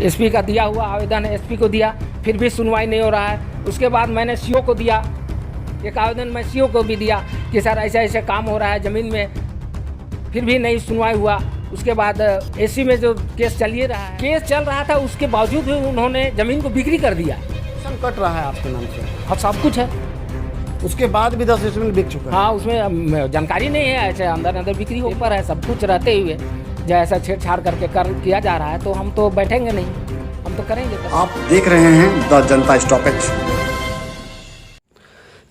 SP का दिया हुआ आवेदन है, एसपी को दिया, फिर भी सुनवाई नहीं हो रहा है। उसके बाद मैंने सीओ को दिया, एक आवेदन मैं सीओ को भी दिया कि सर ऐसा ऐसा काम हो रहा है ज़मीन में, फिर भी नहीं सुनवाई हुआ। उसके बाद एससी में जो केस चल ही रहा है, केस चल रहा था, उसके बावजूद भी उन्होंने ज़मीन को बिक्री कर दिया। कट रहा है आपके नाम से, अब सब कुछ है, उसके बाद भी 10 डिसमिल बिक चुका है। हाँ उसमें जानकारी नहीं है, ऐसे अंदर अंदर बिक्री हो पर है, सब कुछ रहते हुए जैसा छेड़छाड़ करके किया जा रहा है, तो हम तो बैठेंगे नहीं, हम तो करेंगे। आप देख रहे हैं द जनता स्टॉपेज।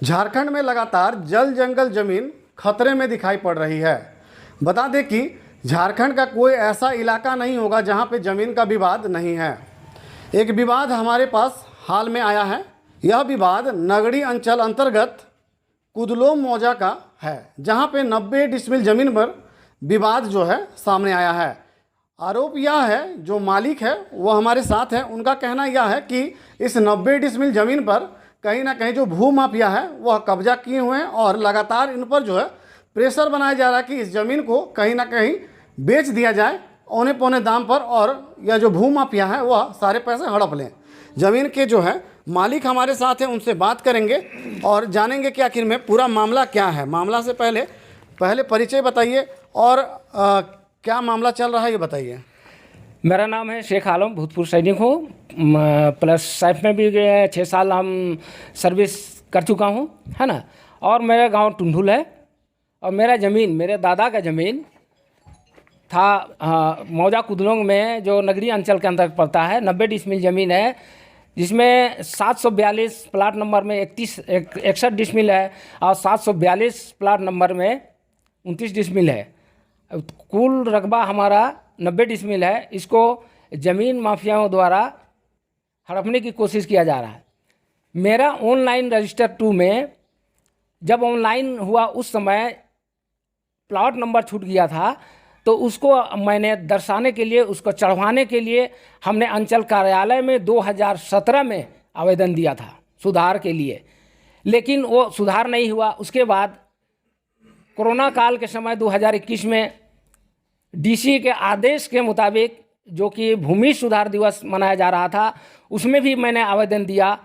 झारखंड में लगातार जल जंगल जमीन खतरे में दिखाई पड़ रही है। बता दें कि झारखंड का कोई ऐसा इलाका नहीं होगा जहां पे जमीन का विवाद नहीं है। एक विवाद हमारे पास हाल में आया है। यह विवाद नगड़ी अंचल अंतर्गत कुदलोम मौजा का है, जहां पे 90 डिसमिल जमीन पर विवाद जो है सामने आया है। आरोप यह है, जो मालिक है वो हमारे साथ है, उनका कहना यह है कि इस 90 डिसमिल ज़मीन पर कहीं ना कहीं जो भू माफिया है वह कब्जा किए हुए हैं और लगातार इन पर जो है प्रेशर बनाया जा रहा है कि इस ज़मीन को कहीं ना कहीं बेच दिया जाए औने पौने दाम पर, और यह जो भू माफिया है वह सारे पैसे हड़प लें। ज़मीन के जो है मालिक हमारे साथ हैं, उनसे बात करेंगे और जानेंगे कि आखिर में पूरा मामला क्या है। मामला से पहले परिचय बताइए और क्या मामला चल रहा है ये बताइए। मेरा नाम है शेख आलम, भूतपूर्व सैनिक हूँ, प्लस सैफ में भी 6 साल हम सर्विस कर चुका हूँ, है ना। और मेरा गांव टुंडुल है और मेरा ज़मीन, मेरे दादा का ज़मीन था मौजा कुदलोंग में, जो नगरी अंचल के अंदर पड़ता है। 90 डिसमिल ज़मीन है, जिसमें 742 प्लाट नंबर में 61 डिसमिल है और 742 प्लाट नंबर में 29 डिसमिल है। कुल रकबा हमारा 90 डिसमिल है। इसको ज़मीन माफियाओं द्वारा हड़पने की कोशिश किया जा रहा है। मेरा ऑनलाइन रजिस्टर 2 में जब ऑनलाइन हुआ उस समय प्लॉट नंबर छूट गया था, तो उसको मैंने दर्शाने के लिए, उसको चढ़वाने के लिए हमने अंचल कार्यालय में 2017 में आवेदन दिया था सुधार के लिए, लेकिन वो सुधार नहीं हुआ। उसके बाद कोरोना काल के समय 2021 में डीसी के आदेश के मुताबिक, जो कि भूमि सुधार दिवस मनाया जा रहा था, उसमें भी मैंने आवेदन दिया,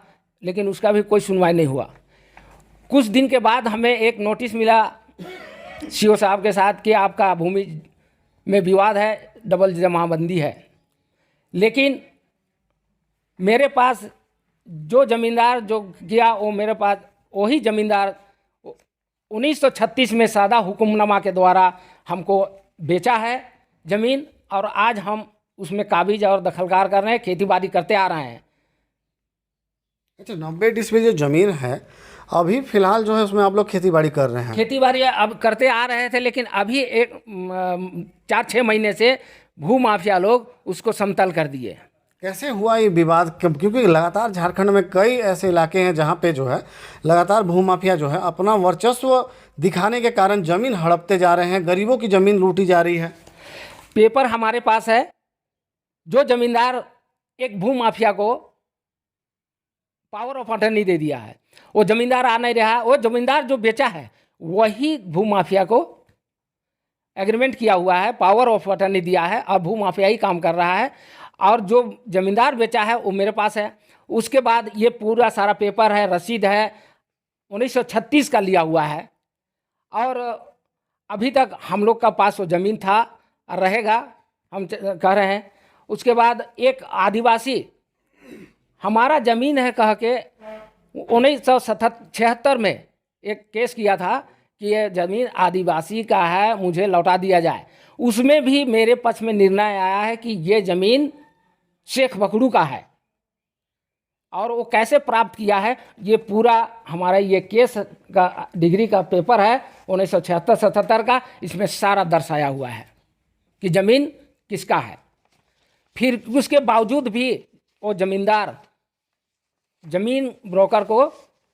लेकिन उसका भी कोई सुनवाई नहीं हुआ। कुछ दिन के बाद हमें एक नोटिस मिला सीओ साहब के साथ कि आपका भूमि में विवाद है, डबल जमाबंदी है। लेकिन मेरे पास जो ज़मींदार जो किया, वो मेरे पास वही ज़मींदार 1936 में सादा हुक्मनामा के द्वारा हमको बेचा है ज़मीन, और आज हम उसमें काबिज और दखलकार कर रहे हैं, खेतीबाड़ी करते आ रहे हैं। अच्छा, 90 डिसमिल जो ज़मीन है अभी फ़िलहाल जो है उसमें आप लोग खेतीबाड़ी कर रहे हैं? खेतीबाड़ी अब करते आ रहे थे, लेकिन अभी 4-6 महीने से भू माफिया लोग उसको समतल कर दिए। कैसे हुआ ये विवाद? क्योंकि लगातार झारखंड में कई ऐसे इलाके हैं जहाँ पे जो है लगातार भू माफिया जो है अपना वर्चस्व दिखाने के कारण ज़मीन हड़पते जा रहे हैं, गरीबों की ज़मीन लूटी जा रही है। पेपर हमारे पास है। जो ज़मींदार एक भू माफिया को पावर ऑफ अटर्नी दे दिया है, वो ज़मींदार आ नहीं रहा। वो ज़मींदार जो बेचा है वही भू माफिया को एग्रीमेंट किया हुआ है, पावर ऑफ अटर्नी दिया है, और भू माफिया ही काम कर रहा है। और जो ज़मींदार बेचा है वो मेरे पास है। उसके बाद ये पूरा सारा पेपर है, रसीद है, 1936 का लिया हुआ है, और अभी तक हम लोग का पास वो ज़मीन था और रहेगा, हम कह रहे हैं। उसके बाद एक आदिवासी हमारा ज़मीन है कह के 1976 में एक केस किया था कि ये ज़मीन आदिवासी का है, मुझे लौटा दिया जाए। उसमें भी मेरे पक्ष में निर्णय आया है कि ये ज़मीन शेख बकड़ू का है, और वो कैसे प्राप्त किया है ये पूरा हमारा ये केस का डिग्री का पेपर है 1976-77 का, इसमें सारा दर्शाया हुआ है कि ज़मीन किसका है। फिर उसके बावजूद भी वो ज़मींदार ज़मीन ब्रोकर को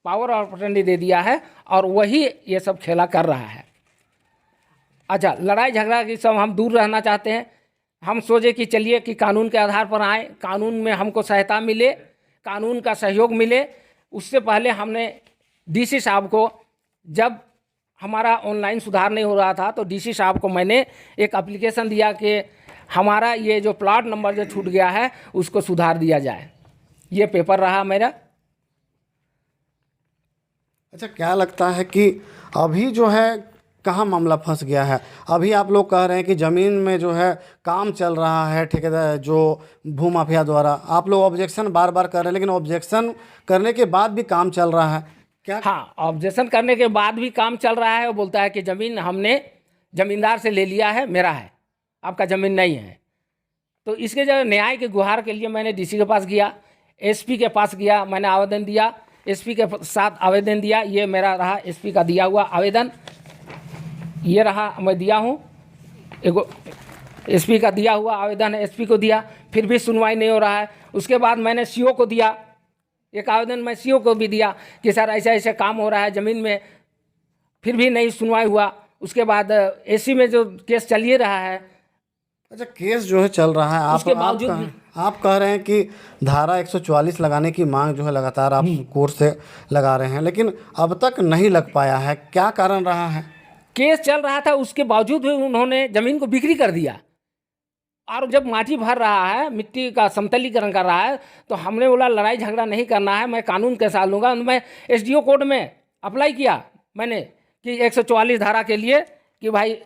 पावर ऑफ अटर्नी दे दिया है, और वही ये सब खेला कर रहा है। अच्छा, लड़ाई झगड़ा की सब हम दूर रहना चाहते हैं। हम सोचे कि चलिए कि कानून के आधार पर आए, कानून में हमको सहायता मिले, कानून का सहयोग मिले। उससे पहले हमने डीसी साहब को, जब हमारा ऑनलाइन सुधार नहीं हो रहा था, तो डीसी साहब को मैंने एक एप्लीकेशन दिया कि हमारा ये जो प्लॉट नंबर जो छूट गया है उसको सुधार दिया जाए। ये पेपर रहा मेरा। अच्छा, क्या लगता है कि अभी जो है कहाँ मामला फंस गया है? अभी आप लोग कह रहे हैं कि ज़मीन में जो है काम चल रहा है ठेकेदार जो भूमाफिया द्वारा, आप लोग ऑब्जेक्शन बार बार कर रहे हैं, लेकिन ऑब्जेक्शन करने के बाद भी काम चल रहा है क्या? हाँ, ऑब्जेक्शन करने के बाद भी काम चल रहा है। वो बोलता है कि ज़मीन हमने ज़मींदार से ले लिया है, मेरा है, आपका ज़मीन नहीं है। तो इसके जो न्याय के गुहार के लिए मैंने डीसी के पास गया, एसपी के पास गया, मैंने आवेदन दिया, एसपी के साथ आवेदन दिया। ये मेरा रहा एसपी का दिया हुआ आवेदन, ये रहा मैं दिया हूँ। एगो एसपी का दिया हुआ आवेदन है, एसपी को दिया, फिर भी सुनवाई नहीं हो रहा है। उसके बाद मैंने सीओ को दिया एक आवेदन, मैं सीओ को भी दिया कि सर ऐसा ऐसा काम हो रहा है ज़मीन में, फिर भी नहीं सुनवाई हुआ। उसके बाद एसी में जो केस चल ही रहा है। अच्छा, केस जो है चल रहा है, उसके बावजूद आप कह रहे हैं कि धारा 144 लगाने की मांग जो है लगातार आप कोर्ट से लगा रहे हैं, लेकिन अब तक नहीं लग पाया है, क्या कारण रहा है? केस चल रहा था, उसके बावजूद भी उन्होंने ज़मीन को बिक्री कर दिया। और जब माटी भर रहा है, मिट्टी का समतलीकरण कर रहा है, तो हमने बोला लड़ाई झगड़ा नहीं करना है, मैं कानून के साथ लूँगा। मैं एसडीओ कोर्ट में अप्लाई किया मैंने कि 144 धारा के लिए कि भाई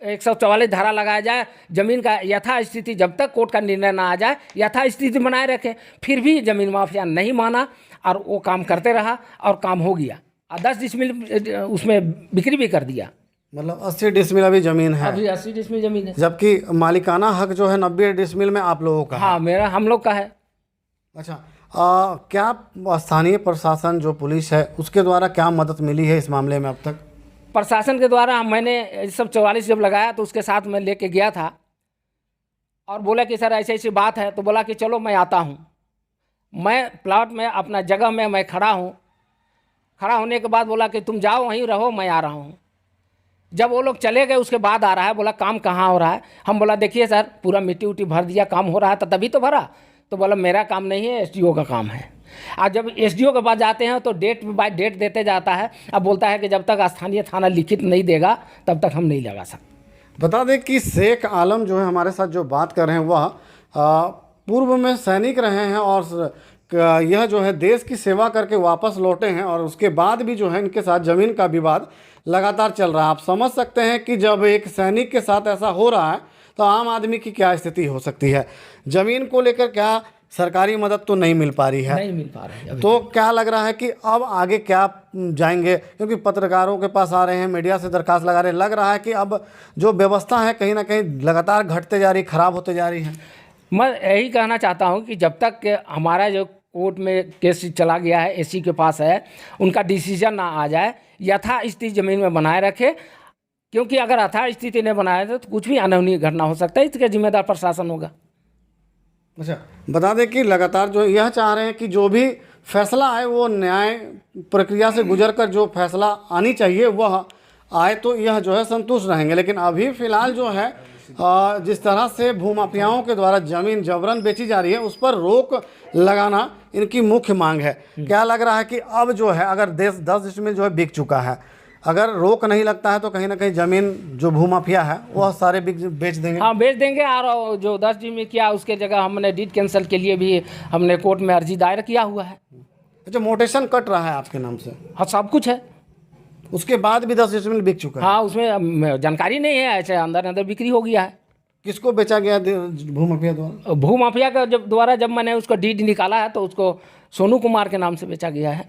144 धारा लगाया जाए, ज़मीन का यथास्थिति जब तक कोर्ट का निर्णय ना आ जाए यथास्थिति बनाए रखें। फिर भी ज़मीन माफिया नहीं माना और वो काम करते रहा और काम हो गया। 10 डिसमिल उसमें बिक्री भी कर दिया। मतलब 80 डिसमिल अभी ज़मीन है, अभी 80 डिसमिल ज़मीन है, जबकि मालिकाना हक जो है 90 डिसमिल में आप लोगों का है। हाँ, मेरा हम लोग का है। अच्छा, क्या स्थानीय प्रशासन जो पुलिस है उसके द्वारा क्या मदद मिली है इस मामले में अब तक? प्रशासन के द्वारा मैंने सब 44 जब लगाया तो उसके साथ मैं लेके गया था और बोला कि सर ऐसी ऐसी बात है, तो बोला कि चलो मैं आता हूँ। मैं प्लॉट में अपना जगह में मैं खड़ा हूँ। खड़ा होने के बाद बोला कि तुम जाओ वहीं रहो, मैं आ रहा हूँ। जब वो लोग चले गए उसके बाद आ रहा है, बोला काम कहाँ हो रहा है? हम बोला देखिए सर पूरा मिट्टी उट्टी भर दिया, काम हो रहा था तभी तो भरा। तो बोला मेरा काम नहीं है, एसडीओ का काम है। और जब एसडीओ के पास जाते हैं तो डेट बाय डेट देते जाता है। अब बोलता है कि जब तक स्थानीय थाना लिखित नहीं देगा तब तक हम नहीं लगा सकते। बता दें कि शेख आलम जो है हमारे साथ जो बात कर रहे हैं वह पूर्व में सैनिक रहे हैं और यह जो है देश की सेवा करके वापस लौटे हैं, और उसके बाद भी जो है इनके साथ ज़मीन का विवाद लगातार चल रहा है। आप समझ सकते हैं कि जब एक सैनिक के साथ ऐसा हो रहा है तो आम आदमी की क्या स्थिति हो सकती है। ज़मीन को लेकर क्या सरकारी मदद तो नहीं मिल पा रही है, नहीं मिल पा रही है। तो क्या लग रहा है कि अब आगे क्या जाएंगे? क्योंकि पत्रकारों के पास आ रहे हैं, मीडिया से दरखास्त लगा रहे हैं, लग रहा है कि अब जो व्यवस्था है कहीं ना कहीं लगातार घटते जा रही, खराब होते जा रही है। मैं यही कहना चाहता हूँ कि जब तक हमारा जो कोर्ट में केस चला गया है, एसी के पास है, उनका डिसीजन ना आ जाए, यथास्थिति ज़मीन में बनाए रखे। क्योंकि अगर यथास्थिति नहीं बनाए तो कुछ भी अनहोनी घटना हो सकता है, इसके जिम्मेदार प्रशासन होगा। अच्छा, बता दें कि लगातार जो यह चाह रहे हैं कि जो भी फैसला है वो न्याय प्रक्रिया से गुजरकर जो फैसला आनी चाहिए वह आए, तो यह जो है संतुष्ट रहेंगे। लेकिन अभी फ़िलहाल जो है जिस तरह से भूमाफियाओं के द्वारा ज़मीन जबरन बेची जा रही है उस पर रोक लगाना इनकी मुख्य मांग है। क्या लग रहा है कि अब जो है अगर 10 डिसमिल जो है बिक चुका है, अगर रोक नहीं लगता है तो कहीं ना कहीं ज़मीन जो भूमाफिया है वह सारे बेच देंगे? हाँ, बेच देंगे। और जो 10 डिसमिल किया उसके जगह हमने डीड कैंसिल के लिए भी हमने कोर्ट में अर्जी दायर किया हुआ है। अच्छा, मोटेशन कट रहा है आपके नाम से? हाँ, सब कुछ है। उसके बाद भी 10 डिसमिल बिक चुका है? हाँ, उसमें जानकारी नहीं है, ऐसे अंदर अंदर बिक्री हो गया है। किसको बेचा गया भूमाफिया द्वारा? भूमाफिया का जब मैंने उसका डीड निकाला है तो उसको सोनू कुमार के नाम से बेचा गया है।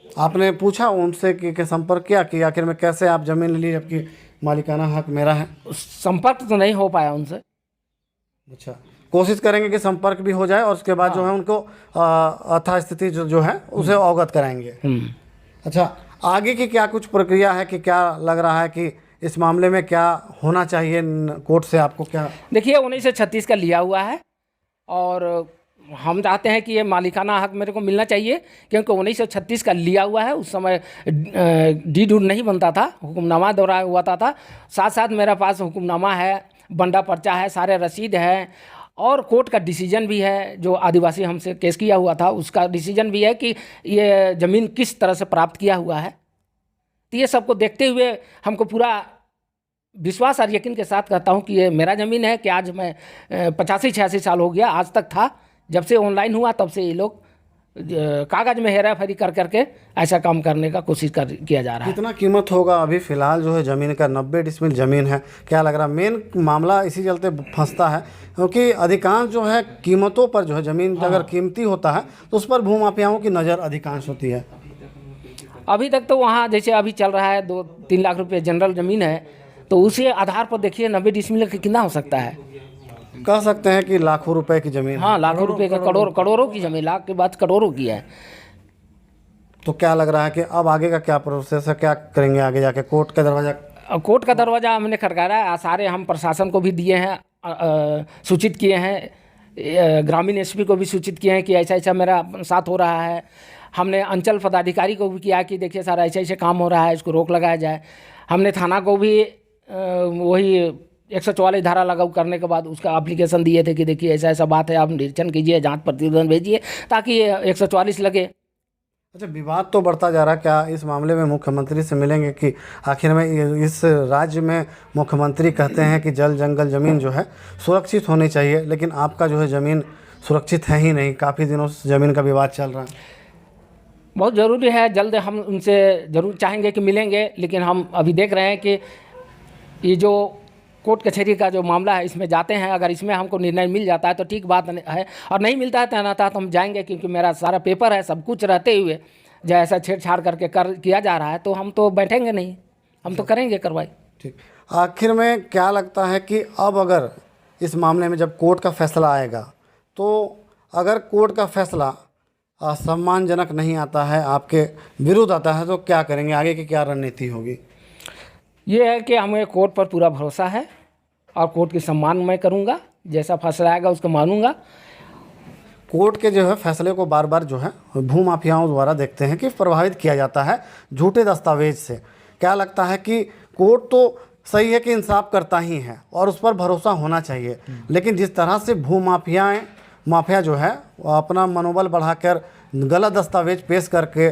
आपने पूछा उनसे कि संपर्क किया कि आखिर में कैसे आप ज़मीन ले ली जबकि मालिकाना हक मेरा है? संपर्क तो नहीं हो पाया उनसे। अच्छा, कोशिश करेंगे कि संपर्क भी हो जाए और उसके बाद जो है उनको यथास्थिति जो है उसे अवगत कराएंगे। अच्छा, आगे की क्या कुछ प्रक्रिया है कि क्या लग रहा है कि इस मामले में क्या होना चाहिए कोर्ट से? आपको क्या देखिए 1936 का लिया हुआ है और हम चाहते हैं कि ये मालिकाना हक मेरे को मिलना चाहिए, क्योंकि 1936 का लिया हुआ है। उस समय डीड नहीं बनता था, हुक्मनामा दौरा हुआ था। साथ साथ मेरे पास हुक्मनामा है, बंडा पर्चा है, सारे रसीद हैं और कोर्ट का डिसीजन भी है। जो आदिवासी हमसे केस किया हुआ था उसका डिसीजन भी है कि ये ज़मीन किस तरह से प्राप्त किया हुआ है। तो ये सबको देखते हुए हमको पूरा विश्वास और यकीन के साथ कहता हूँ कि ये मेरा ज़मीन है कि आज मैं 85-86 साल हो गया, आज तक था, जब से ऑनलाइन हुआ तब से ये लोग कागज़ में हेरा फेरी कर करके ऐसा काम करने का कोशिश किया जा रहा है। कितना कीमत होगा अभी फ़िलहाल जो है ज़मीन का? 90 डिसमिल ज़मीन है, क्या लग रहा है? मेन मामला इसी चलते फंसता है क्योंकि अधिकांश जो है कीमतों पर जो है ज़मीन अगर कीमती होता है तो उस पर भूमाफियाओं की नज़र अधिकांश होती है। अभी तक तो वहाँ जैसे अभी चल रहा है 2-3 लाख रुपए जनरल ज़मीन है, तो उसी आधार पर देखिए 90 डिसमिल का कितना हो सकता है? कह सकते हैं कि लाखों रुपए की ज़मीन। हाँ, लाखों रुपए का, करोड़ों की ज़मीन, लाख के बाद करोड़ों की है। तो क्या लग रहा है कि अब आगे का क्या प्रोसेस है, क्या करेंगे आगे जाके? कोर्ट का दरवाज़ा? कोर्ट का दरवाज़ा हमने खटखटाया है, सारे हम प्रशासन को भी दिए हैं, सूचित किए हैं, ग्रामीण एसपी को भी सूचित किए हैं कि ऐसा ऐसा मेरा साथ हो रहा है। हमने अंचल पदाधिकारी को भी किया कि देखिए सर ऐसे ऐसे काम हो रहा है, इसको रोक लगाया जाए। हमने थाना को भी वही 144 धारा लागू करने के बाद उसका एप्लीकेशन दिए थे कि देखिए ऐसा ऐसा बात है, आप निरीक्षण कीजिए, जांच प्रतिवेदन भेजिए ताकि 144 लगे। अच्छा, विवाद तो बढ़ता जा रहा है, क्या इस मामले में मुख्यमंत्री से मिलेंगे कि आखिर में इस राज्य में मुख्यमंत्री कहते हैं कि जल जंगल ज़मीन जो है सुरक्षित होनी चाहिए, लेकिन आपका जो है ज़मीन सुरक्षित है ही नहीं, काफ़ी दिनों से ज़मीन का विवाद चल रहा है। बहुत ज़रूरी है, जल्द हम उनसे ज़रूर चाहेंगे कि मिलेंगे, लेकिन हम अभी देख रहे हैं कि ये जो कोर्ट कचहरी का जो मामला है इसमें जाते हैं, अगर इसमें हमको निर्णय मिल जाता है तो ठीक बात है, और नहीं मिलता है तो हम जाएंगे, क्योंकि मेरा सारा पेपर है, सब कुछ रहते हुए जो ऐसा छेड़छाड़ करके किया जा रहा है तो हम तो बैठेंगे नहीं, हम तो करेंगे कार्रवाई। ठीक। आखिर में क्या लगता है कि अब अगर इस मामले में जब कोर्ट का फैसला आएगा तो अगर कोर्ट का फैसला सम्मानजनक नहीं आता है, आपके विरुद्ध आता है, तो क्या करेंगे? आगे की क्या रणनीति होगी? ये है कि हमें कोर्ट पर पूरा भरोसा है और कोर्ट की सम्मान मैं करूंगा, जैसा फैसला आएगा उसको मानूंगा। कोर्ट के जो है फैसले को बार बार जो है भूमाफियाओं द्वारा देखते हैं कि प्रभावित किया जाता है झूठे दस्तावेज से। क्या लगता है कि कोर्ट तो सही है कि इंसाफ करता ही है और उस पर भरोसा होना चाहिए, लेकिन जिस तरह से माफिया जो है अपना मनोबल बढ़ाकर गलत दस्तावेज पेश करके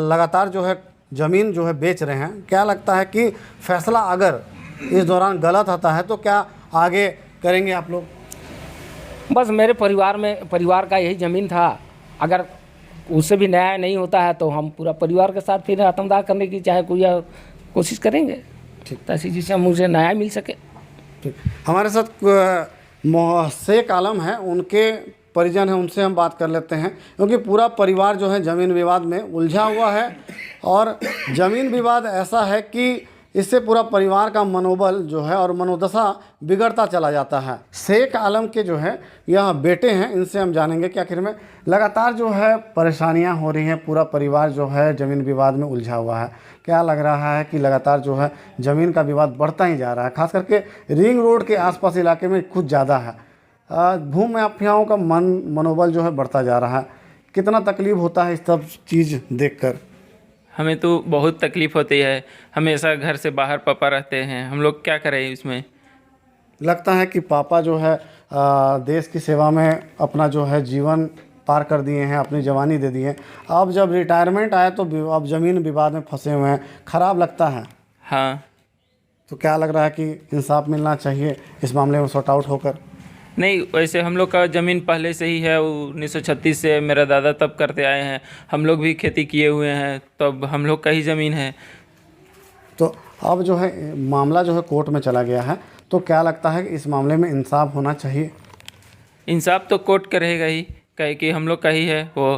लगातार जो है ज़मीन जो है बेच रहे हैं, क्या लगता है कि फैसला अगर इस दौरान गलत आता है तो क्या आगे करेंगे आप लोग? बस मेरे परिवार का यही ज़मीन था, अगर उससे भी न्याय नहीं होता है तो हम पूरा परिवार के साथ फिर आत्मदाह करने की चाहे कोई कोशिश करेंगे, ठीक, ताकि जिससे मुझे न्याय मिल सके। ठीक, हमारे साथ शेख आलम है, उनके परिजन हैं, उनसे हम बात कर लेते हैं, क्योंकि पूरा परिवार जो है ज़मीन विवाद में उलझा हुआ है और ज़मीन विवाद ऐसा है कि इससे पूरा परिवार का मनोबल जो है और मनोदशा बिगड़ता चला जाता है। शेख आलम के जो है यह बेटे हैं, इनसे हम जानेंगे कि आखिर में लगातार जो है परेशानियां हो रही हैं, पूरा परिवार जो है ज़मीन विवाद में उलझा हुआ है। क्या लग रहा है कि लगातार जो है ज़मीन का विवाद बढ़ता ही जा रहा है, खास करके रिंग रोड के आसपास इलाके में कुछ ज़्यादा है। भूमाफियाओं का मनोबल जो है बढ़ता जा रहा है। कितना तकलीफ होता है इस सब चीज़ देखकर? हमें तो बहुत तकलीफ़ होती है, हमेशा घर से बाहर पापा रहते हैं, हम लोग क्या करें इसमें। लगता है कि पापा जो है देश की सेवा में अपना जो है जीवन पार कर दिए हैं, अपनी जवानी दे दी है, अब जब रिटायरमेंट आया तो अब ज़मीन विवाद में फंसे हुए हैं, ख़राब लगता है। हाँ। तो क्या लग रहा है कि इंसाफ मिलना चाहिए इस मामले में सॉर्ट आउट होकर? नहीं, वैसे हम लोग का ज़मीन पहले से ही है, 1936 से मेरा दादा तब करते आए हैं, हम लोग भी खेती किए हुए हैं, तब हम लोग का ही ज़मीन है। तो अब जो है मामला जो है कोर्ट में चला गया है, तो क्या लगता है कि इस मामले में इंसाफ होना चाहिए? इंसाफ तो कोर्ट करेगा ही, कहे कि हम लोग का ही है वो।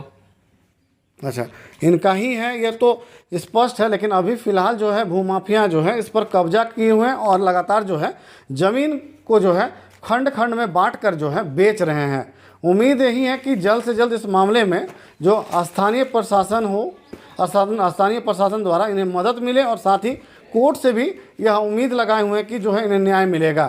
अच्छा, इनका ही है ये तो स्पष्ट है, लेकिन अभी फ़िलहाल जो है भूमाफिया जो है इस पर कब्जा किए हुए हैं और लगातार जो है ज़मीन को जो है खंड खंड में बांट कर जो है बेच रहे हैं। उम्मीद यही है कि जल्द से जल्द इस मामले में जो स्थानीय प्रशासन द्वारा इन्हें मदद मिले और साथ ही कोर्ट से भी यह उम्मीद लगाए हुए हैं कि जो है इन्हें न्याय मिलेगा।